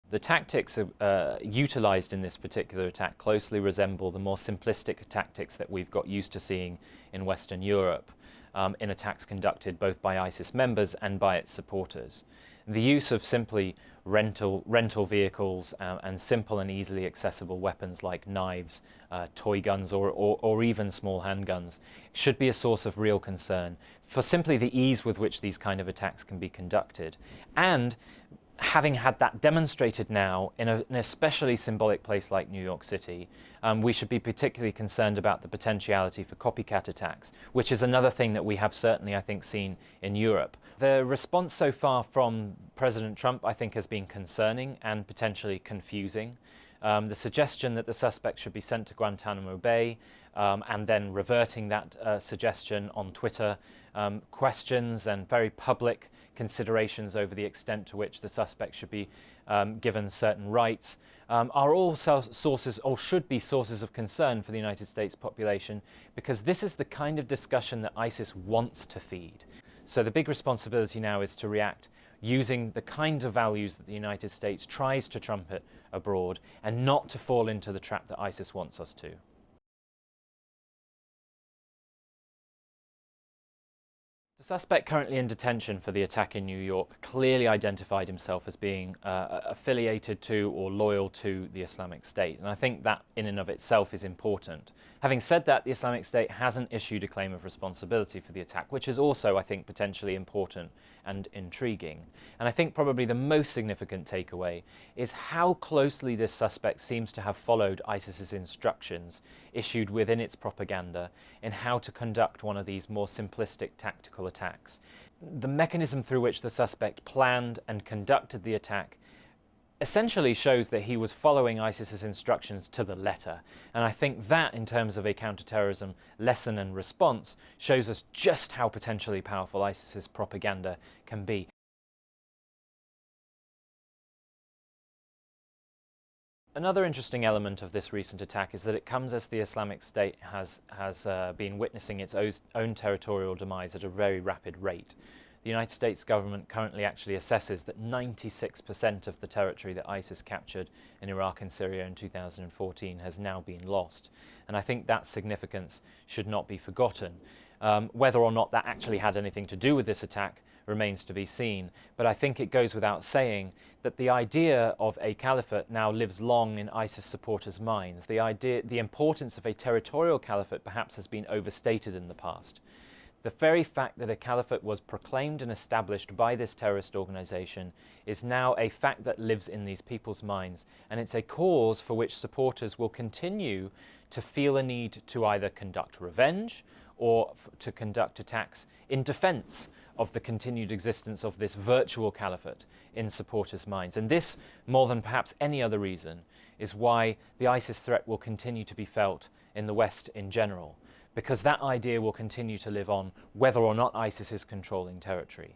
The tactics utilised in this particular attack closely resemble the more simplistic tactics that we've got used to seeing in Western Europe in attacks conducted both by ISIS members and by its supporters. The use of simply rental vehicles and simple and easily accessible weapons like knives, toy guns or even small handguns should be a source of real concern for simply the ease with which these kind of attacks can be conducted. And having had that demonstrated now in an especially symbolic place like New York City, we should be particularly concerned about the potentiality for copycat attacks, which is another thing that we have certainly, I think, seen in Europe. The response so far from President Trump, I think, has been concerning and potentially confusing. The suggestion that the suspect should be sent to Guantanamo Bay and then reverting that suggestion on Twitter, questions and very public considerations over the extent to which the suspect should be given certain rights are all sources, or should be sources, of concern for the United States population, because this is the kind of discussion that ISIS wants to feed. So the big responsibility now is to react using the kinds of values that the United States tries to trumpet abroad, and not to fall into the trap that ISIS wants us to. The suspect currently in detention for the attack in New York clearly identified himself as being affiliated to or loyal to the Islamic State, and I think that in and of itself is important. Having said that, the Islamic State hasn't issued a claim of responsibility for the attack, which is also, I think, potentially important and intriguing. And I think probably the most significant takeaway is how closely this suspect seems to have followed ISIS's instructions issued within its propaganda in how to conduct one of these more simplistic tactical attacks. The mechanism through which the suspect planned and conducted the attack essentially shows that he was following ISIS's instructions to the letter. And I think that, in terms of a counterterrorism lesson and response, shows us just how potentially powerful ISIS's propaganda can be. Another interesting element of this recent attack is that it comes as the Islamic State has been witnessing its own territorial demise at a very rapid rate. The United States government currently actually assesses that 96% of the territory that ISIS captured in Iraq and Syria in 2014 has now been lost. And I think that significance should not be forgotten. Whether or not that actually had anything to do with this attack remains to be seen, but I think it goes without saying that the idea of a caliphate now lives long in ISIS supporters' minds. The importance of a territorial caliphate perhaps has been overstated in the past. The very fact that a caliphate was proclaimed and established by this terrorist organization is now a fact that lives in these people's minds, and it's a cause for which supporters will continue to feel a need to either conduct revenge or to conduct attacks in defense of the continued existence of this virtual caliphate in supporters' minds. And this, more than perhaps any other reason, is why the ISIS threat will continue to be felt in the West in general, because that idea will continue to live on whether or not ISIS is controlling territory.